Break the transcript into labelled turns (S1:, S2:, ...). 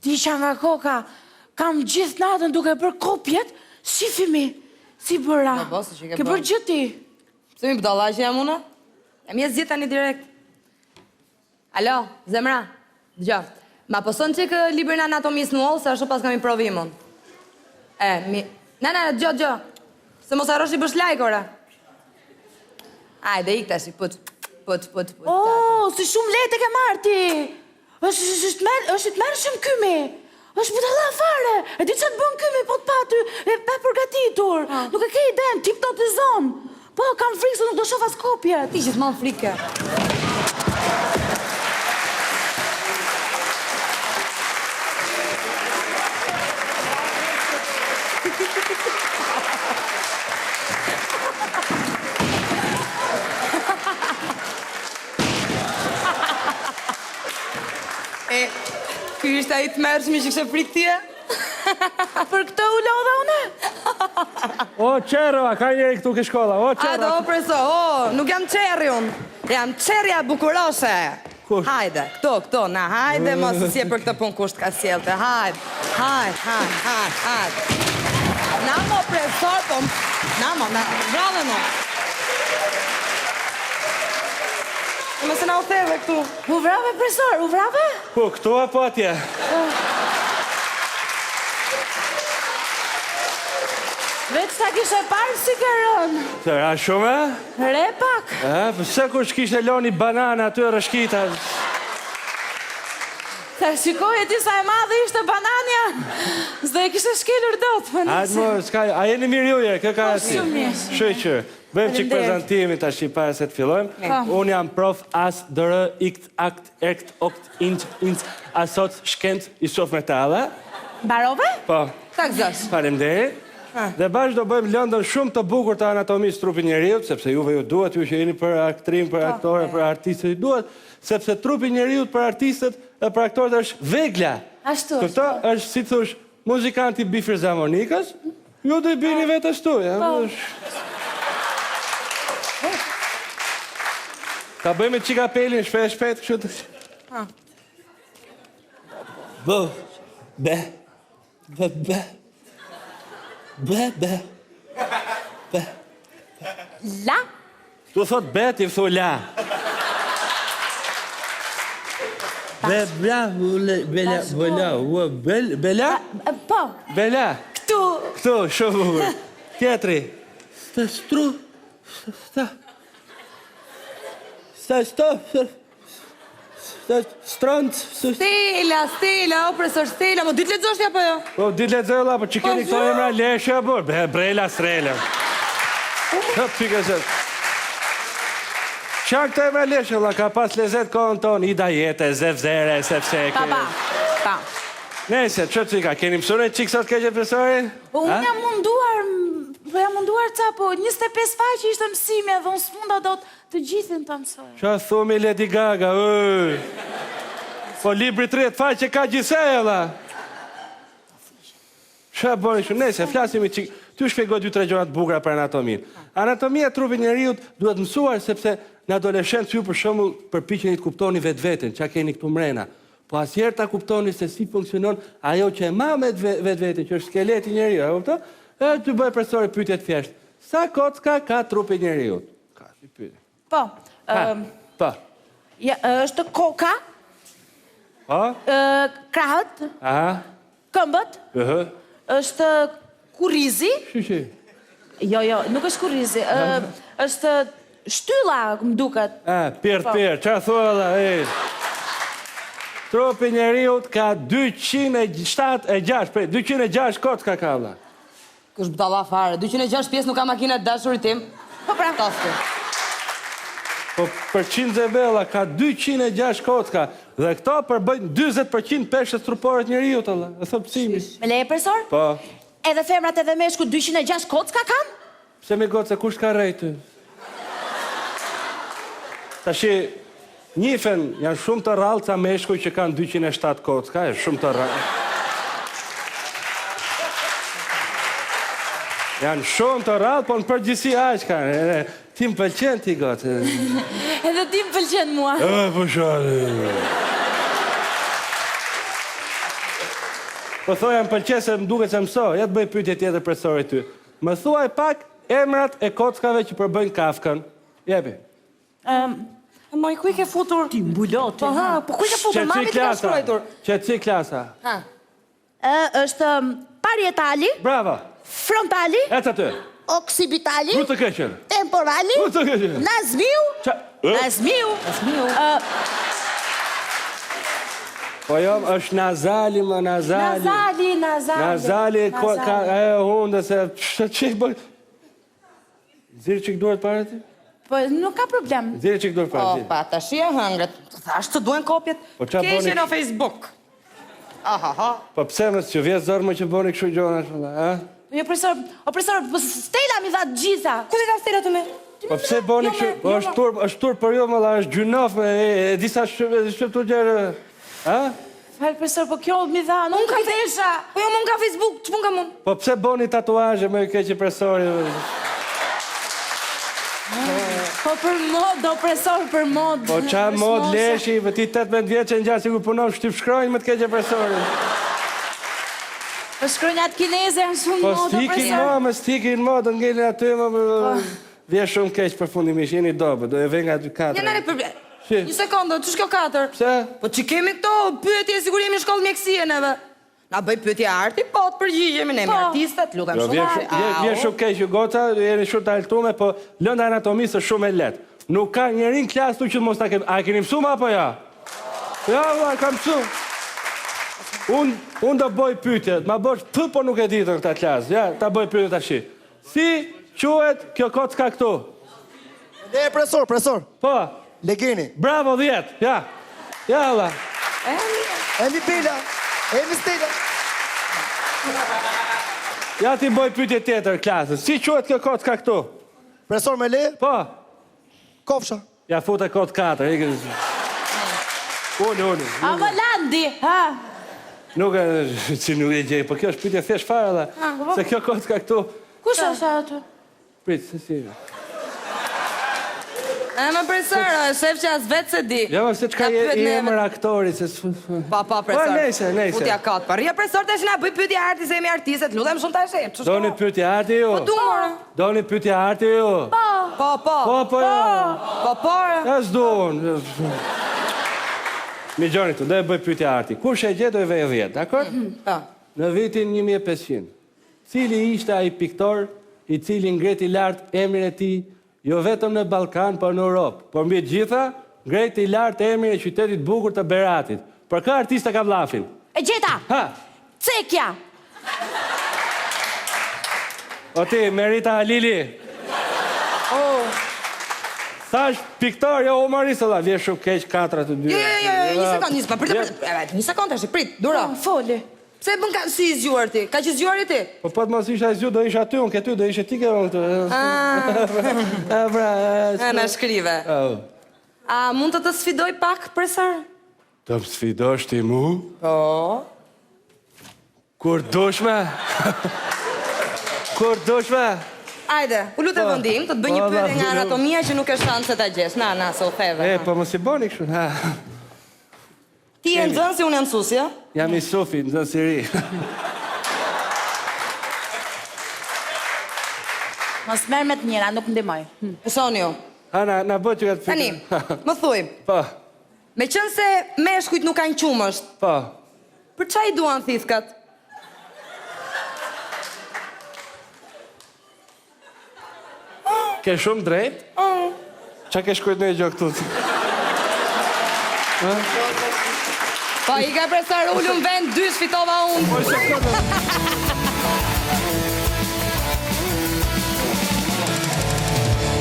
S1: Ti isha nga koka, kam gjithë natën duke bërë kopjet, si fimi, si bëra. Ke bërë gjithë ti.
S2: Pse mi budalla që jam una? E mi e zgjith tani direkt. Alo, zemra, dëgjo. Ma poson që kë librin anatomisë në ollë, se ashtu pas kam i provimon. Dëgjo. Se mos arrosh i bësh like, ora. Ajde, ik tash, put.
S1: O, si shumë lehtë e ke marrë ti. është të merë shumë kymi. është budalla fare. E di që të bën kymi, po të patu, e pa përgatitur. Nuk e ke iden, tip të të zonë. Po, kam frikë, se nuk do shofa skopjet.
S2: Ti gjithmonë frikë. Ky ishte ai të mërshmi që kështë frikë tje?
S1: Për këtë u lodha une?
S3: O, qerëva, ka njeri këtu ke shkolla, o, qerëva.
S2: O, preso, nuk jam qerri unë. Jam qerja bukuroshe. Hajde, këto, na, hajde, mos si e për këtë pun kusht ka sjelte, hajde. Na, mo, presor, po, na, vrave, mo. Mëse na u theve këtu.
S1: U vrave, presor, u vrave?
S3: Po, këtu apo atje?
S1: Veç ta kishe parë si kërën.
S3: Tëra shumë, e?
S1: Re pak.
S3: Pëse kush kishte loni banana aty e rëshkita?
S1: Ta shikoj e ti sa e madhe ishte banania. Zdo e kishe shkelur dot, më
S3: Hajtë mo, a jeni mirë juje, kë ka asi?
S1: Shumë mirë.
S3: Shëqë, bëjmë qik prezentimin të ashtë para se të fillojmë. Unë jam prof as, dërë, ikt, akt, ekt, okt, inc, asot, shkent, i sof metale.
S1: Barove?
S3: Po.
S2: Tak zash.
S3: Faleminderit. Dhe bashkë do bëjmë lëndën shumë të bukur të anatomisë trupin njeriut, sepse juve ju duhet, ju që jeni për aktrim, për aktore, për artistët ju duhet, sepse trupin njeriut për artistët e për aktorët është vegla.
S1: Ashtu.
S3: Këto është, si thush, muzikanti bifir zamonikës, ju do i bini vetë ashtu. Ta bëjmë qika pelin, shpet, kështu të... Bë, be.
S1: La?
S3: Tu thot be, ti thu la. Bela?
S1: Po.
S3: Bela?
S1: Këtu.
S3: Këtu, shumë bukur. Tjetri.
S2: Stila, o presor, Stila, mo ditë ledzoshja për jo?
S3: Po, ditë ledzohla, po që keni këto emra leshe, po, brela, strela. Pike zët. Qa këto emra leshe, ka pas lezet kohën tonë, Ida Jete, Zevzere, Sefseke.
S1: Pa.
S3: Nese, që cika, keni mësune qikë sot keqe profesorin?
S1: Unë jam munduar ca, po 25 faqe ishte mësime, dhe unë s'munda do të gjithin të mësoj.
S3: Qa thumi Lady Gaga, po libri 30 faqe ka gjithsej, la. Qa bërë shumë, nese, flasim i qikë, ty shpjegoj 2-3 gjonat bukra për anatomin. Anatomia trupit njeriut duhet mësuar, sepse në adolescent ju për shumë përpiqeni të kuptoni vetë-vetën, qa keni këtu mrena. Po asjerë ta kuptoni se si funksionon ajo që e ma me vetë-vetën, që është skeleti njeriut, e kupto? E të bëjë profesori pyetjet thjesht. Sa kocka ka trupi njeriut? Ka, si pyetje.
S1: Po.
S3: Po.
S1: është koka,
S3: Po?
S1: krahët, këmbët, është kurrizi.
S3: Shishi.
S1: Jo, nuk është kurrizi. është shtylla, më duket.
S3: Pirë, qa thua dhe, trupi njeriut ka 206 kocka ka dhe.
S2: Kush budalla fare, 206 pjesë nuk ka makinat dashurit tim.
S1: Po pra.
S2: Tafti.
S3: Po për 100 zebella ka 206 kocka dhe këto përbëjnë 20% peshës truporit njeriut, Allah. E thë pësimi.
S1: Me leje profesor?
S3: Po.
S1: Edhe femrat edhe meshku 206 kocka kanë?
S3: Pse me gotë se kush ka rejtë? Ta shi, njifen janë shumë të rallë ca meshkuj që kanë 207 kocka, e shumë të rallë. Janë shumë të rallë, po në përgjithsi aq kanë. Ti më pëlqen ti gotë.
S1: Edhe ti më pëlqen mua.
S3: Po shale. Po thoja më pëlqen se më duket se mëso, ja të bëj pyetje tjetër profesorit ty. Më thuaj pak emrat e kockave që përbëjnë Kafkën. Jepi.
S2: Moj, ku i ke futur?
S1: Ti mbulot.
S2: Po ha, po ku i ke futur? Mami ti ka shkruar.
S3: Qetësi klasa.
S2: Ha.
S1: Është parietali,
S3: Bravo.
S1: frontali,
S3: Ecë aty.
S1: oksibitali,
S3: Ku të keqen?
S1: temporali,
S3: Ku të keqen?
S1: nazmiu,
S3: Qa?
S1: nazmiu.
S3: Po jo, është nazali, më nazali. Nazali, ka e hundë se... Që i bëj? Zirë që duhet para ti?
S1: Po nuk ka problem.
S3: Zirë që duhet para ti?
S2: Pa, ta shia hëngret. Thash të duen kopjet.
S3: Po qa
S2: Keqe
S3: boni-
S2: në Facebook. Aha.
S3: Po pse më që vjetë zorë më që boni kështu gjona shumë, ha?
S1: Jo, profesor, po Stella mi dha të gjitha.
S2: Ku ti ka stela të me?
S3: Po pse boni kështu? Po është tur për jo më la, është gjynof, e disa shqiptu gjerë, ha?
S1: Falë, profesor, po kjo mi dha, nuk ka thesha.
S2: Po jo, më ka Facebook, që pun ka mun?
S3: Po pse boni tatuazhe më i keqe presori?
S1: Po për mod, do profesor, për mod.
S3: Po qa mod leshi, vë ti 18 vjetë që në gjatë si ku punon, shtyp shkrojnë më të keqe presori.
S1: Po shkronjat kineze janë shumë
S3: Po
S1: mod, do
S3: stikin
S1: profesor.
S3: më stikin më, do ngellin aty më... Vje shumë keq përfundimisht, jeni dobë, do e vej nga 4.
S2: Njënare problem.
S3: Si?
S2: Një sekundë, që shko 4?
S3: Pse?
S2: Po që kemi këto pyetje, sigur jemi në shkollë mjekësie neve. Na bëj pyetje arti, po të përgjigjemi, ne me artistat, lutem
S3: Jo,
S2: shumë arti.
S3: vje shumë keq ju goca, jeni shumë të altume, po lënda anatomisë është shumë e letë. Nuk ka njerin klasë tu që mos ta kemi... A e keni mësu ma apo ja? Ja, a kam mësu. Unë do bëj pyetje, ma bësh të po nuk e ditë në këta klasë. Ja, ta bëj pyetje tashi. Si quhet kjo kocka këtu?
S4: Ne, profesor.
S3: Po,
S4: Legeni.
S3: bravo 10, ja. Ja, Allah.
S4: Emi Bela. Emi Stella.
S3: Ja ti bëj pyetje tjetër klasës. Si quhet kjo kocka këtu?
S4: Profesor me le,
S3: Po,
S4: kofsha.
S3: ja fute kod 4. Unë.
S1: Avalandi, ha?
S3: Nuk e, si nuk e gjej, po kjo është pyetje fesh fare dhe. Se kjo kocka këtu,
S1: Kush është ato?
S3: prit, se si.
S2: E më profesor, shef që as vetë se di.
S3: Ja, ma se qka i emër aktori, se...
S2: Pa, profesor.
S3: Po, nejse.
S2: Futja katë, pa rria profesor të shina bëj pyetje arti se jemi artistet, lutem shumë të ashe.
S3: Doni pyetje arti ju?
S2: Po du, more.
S3: Doni pyetje arti ju?
S2: Po.
S3: Po, jo.
S2: Po.
S3: Ja s'duon. Mi gjoni tu, do e bëj pyetje arti. Kush e gje do e vej 10, dakor?
S2: Pa.
S3: Në vitin 1500, cili ishte ai piktor i cili ngreti lart emrin e tij, jo vetëm në Ballkan, por në Europë, por mbi të gjitha, ngreti lart emrin e qytetit bukur të Beratit. Për kë artista ka vllafin?
S1: E gjeta,
S3: Ha,
S1: Cekja.
S3: o ti, Merita Halili. Thash piktor, jo humorist, Allah, vje shumë keq 4 të 2.
S2: Një sekundë, tash, prit, duro.
S1: Foli.
S2: Pse bën ka si i zgjuar ti? Ka që zgjuar i ti?
S3: Po të mos isha zgju, do isha ty, unë ke ty, do ishe ti ke unë këtu.
S2: Në shkrive. A mund të sfidoj pak, profesor?
S3: Të më sfidosh ti mu?
S2: Po.
S3: Kur dushme? Kur dushme?
S2: Ajde, u lutem vendim, të të bëj një pyetje nga anatomia që nuk e shanse ta gjesh. Na, se u theve.
S3: Po mos i boni kështu, ha.
S2: Ti e nxënës si unë jam mësuesi, ja?
S3: Jam i Sufi, në zënë si ri.
S1: Mos merr me të njëra, nuk ndihmoj.
S2: Pesoni ju.
S3: Ha, na bëj që ka të
S2: Tani,
S3: fitë.
S2: më thuj,
S3: Po,
S2: me qënë se meshkujt nuk kanë qumësht,
S3: po.
S2: për qa i duan thithkat?
S3: Ke shumë drejt? Qa ke shkujt në e gjokë tu?
S2: Pa i ka presar ullum vend, dy shfitova unë.
S3: Po, se